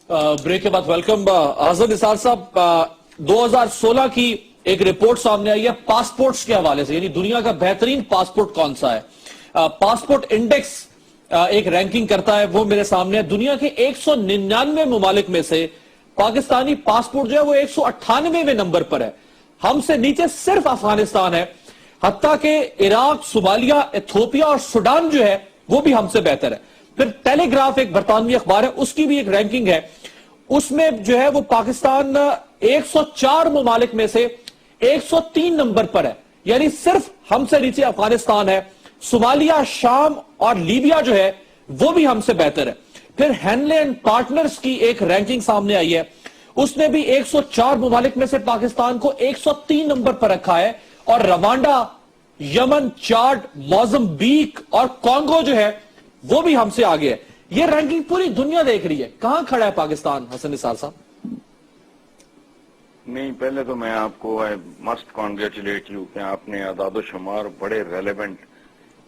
Break के बाद welcome. आज़म निसार साहब, 2016 की एक रिपोर्ट सामने आई है पासपोर्ट्स के हवाले से, यानी दुनिया का बेहतरीन पासपोर्ट कौन सा है। पासपोर्ट इंडेक्स एक रैंकिंग करता है, वो मेरे सामने है। दुनिया के 199 ममालिक में से पाकिस्तानी पासपोर्ट जो है वो 198वें नंबर पर है। हमसे नीचे सिर्फ अफगानिस्तान है, हत्ता के इराक, सोमालिया, इथियोपिया और सूडान जो है वो भी हमसे बेहतर है। फिर टेलीग्राफ एक बरतानवी अखबार है, उसकी भी एक रैंकिंग है, उसमें जो है वो पाकिस्तान 104 ममालिक में से 103 नंबर पर है, यानी सिर्फ हमसे नीचे अफगानिस्तान है। सोमालिया, शाम और लीबिया जो है वो भी हमसे बेहतर है। फिर हेनले एंड पार्टनर्स की एक रैंकिंग सामने आई है, उसने भी 104 ममालिक में से पाकिस्तान को 103 नंबर पर रखा है। और रवांडा, यमन, चाड, मोज़म्बिक और कॉन्गो जो है वो भी हमसे आगे है। ये रैंकिंग पूरी दुनिया देख रही है, कहां खड़ा है पाकिस्तान? हसन निसार साहब। नहीं, पहले तो मैं आपको आई मस्ट कॉन्ग्रेचुलेट यू कि आपने आदाद शुमार बड़े रेलेवेंट,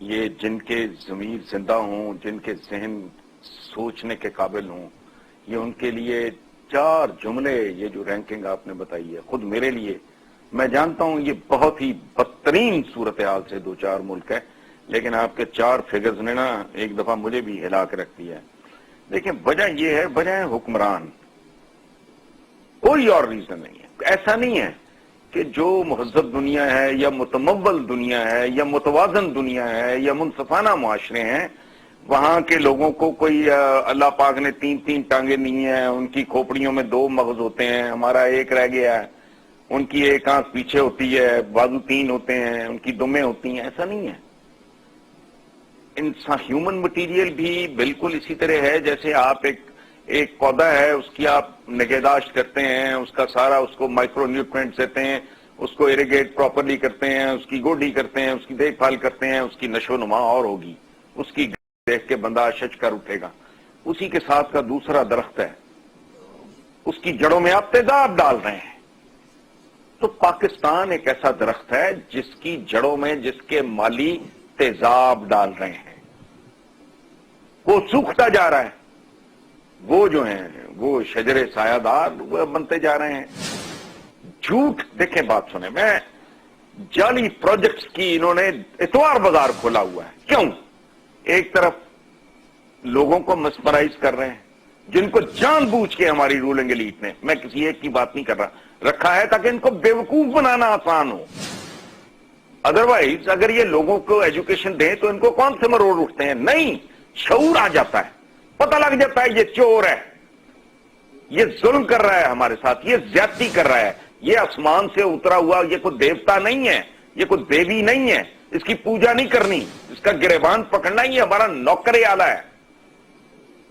ये जिनके ज़मीर जिंदा हों, जिनके जहन सोचने के काबिल हों, ये उनके लिए 4 जुमले, ये जो रैंकिंग आपने बताई है, खुद मेरे लिए, मैं जानता हूं ये बहुत ही बदतरीन सूरत हाल से 2-4 मुल्क है, लेकिन आपके 4 फिगर्स ने ना एक दफा मुझे भी हिला के रख दिया है। देखिए, वजह ये है, वजह है हुक्मरान, कोई और रीजन नहीं है। ऐसा नहीं है कि जो मुहज़्ज़ब दुनिया है या मुतमव्वल दुनिया है या मुतवाज़न दुनिया है या मुनसफाना मुआशरे हैं, वहां के लोगों को कोई अल्लाह पाक ने 3-3 टांगे नहीं है, उनकी खोपड़ियों में 2 मगज होते हैं, हमारा 1 रह गया है, उनकी 1 आंख पीछे होती है, बाजू 3 होते हैं, उनकी दुमें होती हैं। ऐसा नहीं है। इंसान ह्यूमन मटीरियल भी बिल्कुल इसी तरह है जैसे आप एक पौधा है, उसकी आप निगहदाश्त करते हैं, उसका सारा उसको माइक्रो न्यूट्रिएंट्स देते हैं, उसको इरिगेट प्रॉपरली करते हैं, उसकी गोडी करते हैं, उसकी देखभाल करते हैं, उसकी नशो नुमा और होगी, उसकी देख के बंदा शच कर उठेगा। उसी के साथ का दूसरा दरख्त है, उसकी जड़ों में आप तेजाब डाल रहे हैं। तो पाकिस्तान एक ऐसा दरख्त है जिसकी जड़ों में जिसके माली तेजाब डाल रहे हैं, वो सूखता जा रहा है। वो जो है वो शजरे सायादार वो बनते जा रहे हैं। झूठ, देखें बात सुने, मैं जाली प्रोजेक्ट्स की इन्होंने इतवार बाजार खोला हुआ है। क्यों? एक तरफ लोगों को मस्मराइज कर रहे हैं, जिनको जानबूझ के हमारी रूलिंग एलीट ने, मैं किसी एक की बात नहीं कर रहा, रखा है ताकि इनको बेवकूफ बनाना आसान हो। अदरवाइज अगर ये लोगों को एजुकेशन दें तो इनको कौन से मरोड़ उठते हैं? नहीं, शऊर आ जाता है, पता लग जाता है ये चोर है, ये जुल्म कर रहा है हमारे साथ, ये ज्यादती कर रहा है, ये आसमान से उतरा हुआ, ये कोई देवता नहीं है, ये कोई देवी नहीं है, इसकी पूजा नहीं करनी, इसका गिरेबान पकड़ना ही हमारा नौकरे आला है।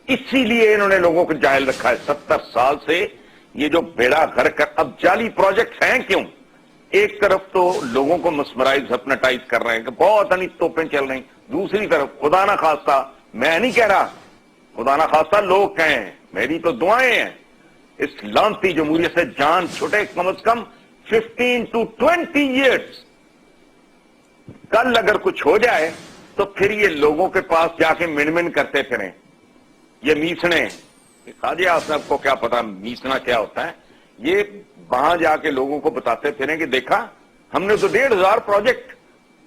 इसीलिए इन्होंने लोगों को जाहिल रखा है 70 साल से। ये जो बेड़ा घर कर, अब जाली प्रोजेक्ट हैं क्यों? एक तरफ तो लोगों को मस्मराइज, हिप्नोटाइज कर रहे हैं कि बहुत अनित तोपें चल रही, दूसरी तरफ खुदा ना खास्ता, मैं नहीं कह रहा, खुदा ना खास्ता लोग कहें, मेरी तो दुआएं हैं, इस लानती जमहूरियत से जान छुटे कम से कम 15 to 20 ईयर्स। कल अगर कुछ हो जाए तो फिर ये लोगों के पास जाके मिनमिन करते फिरें, ये मीसने, काजी साहब को क्या पता मीसना क्या होता है, ये वहां जाके लोगों को बताते फिरें कि देखा हमने तो 1,500 प्रोजेक्ट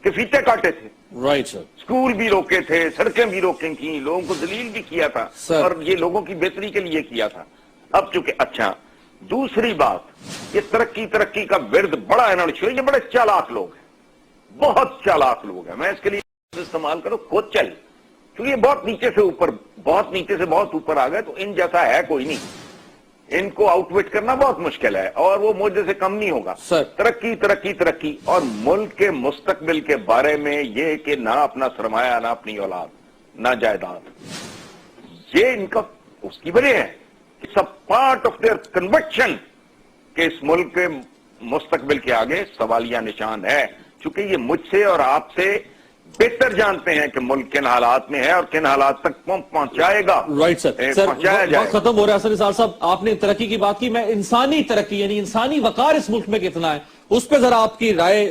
के फीते काटे थे। Right sir. स्कूल भी रोके थे, सड़कें भी रोकी थी, लोगों को दलील भी किया था सर। और ये लोगों की बेहतरी के लिए किया था। अब चूंकि अच्छा, दूसरी बात, ये तरक्की का विरद बड़ा इन्होंने छुआ, ये बड़े चालाक लोग हैं, बहुत चालाक लोग हैं। मैं इसके लिए इस्तेमाल करूं कोचल, क्योंकि ये बहुत नीचे से ऊपर, बहुत नीचे से बहुत ऊपर आ गए, तो इन जैसा है कोई नहीं, इनको आउटविट करना बहुत मुश्किल है और वो मुझे से कम नहीं होगा। तरक्की और मुल्क के मुस्तकबिल के बारे में ये कि ना अपना सरमाया, ना अपनी औलाद, ना जायदाद, ये इनका उसकी वजह है, सब पार्ट ऑफ देयर कन्विक्शन कि इस मुल्क के मुस्तकबिल के आगे सवालिया निशान है। चूंकि ये मुझसे और आपसे बेहतर जानते हैं कि मुल्क किन हालात में है और किन हालात तक पहुंचाएगा। Right sir. वक्त खत्म हो रहा है। हसन निसार साहब, आपने तरक्की की बात की, मैं इंसानी तरक्की यानी इंसानी वकार इस मुल्क में कितना है उस पर जरा आपकी राय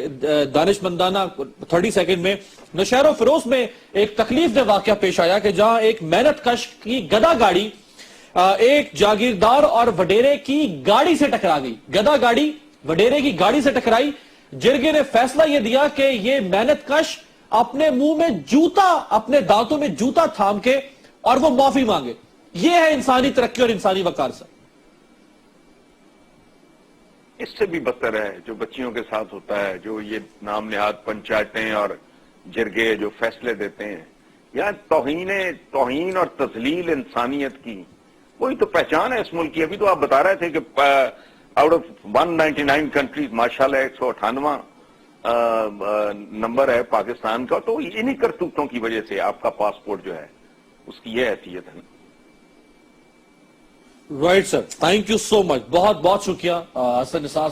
दानिशमंदाना 30 सेकंड में। नौशहरा फिरोज में एक तकलीफ दे वाकया पेश आया कि जहां एक मेहनत कश की गदा गाड़ी ایک جاگیردار اور وڈیرے کی گاڑی سے ٹکرا گئی. گدا گاڑی وڈیرے کی گاڑی سے ٹکرائی. جرگے نے فیصلہ یہ دیا کہ یہ محنت کش اپنے منہ میں جوتا، اپنے دانتوں میں جوتا تھام کے اور وہ معافی مانگے. یہ ہے انسانی ترقی اور انسانی وقار سے. اس سے بھی بدتر ہے جو بچیوں کے ساتھ ہوتا ہے، جو یہ نام نہاد پنچایتیں اور جرگے جو فیصلے دیتے ہیں. یا توہین اور تذلیل انسانیت کی وہی تو پہچان ہے اس ملک کی. ابھی تو آپ بتا رہے تھے کہ آؤٹ آف 199 کنٹریز ماشاءاللہ 198 نمبر ہے پاکستان کا. تو انہی کرتوتوں کی وجہ سے آپ کا پاسپورٹ جو ہے اس کی یہ حیثیت ہے. Right sir, thank you so much. بہت بہت شکریہ حسن نثار.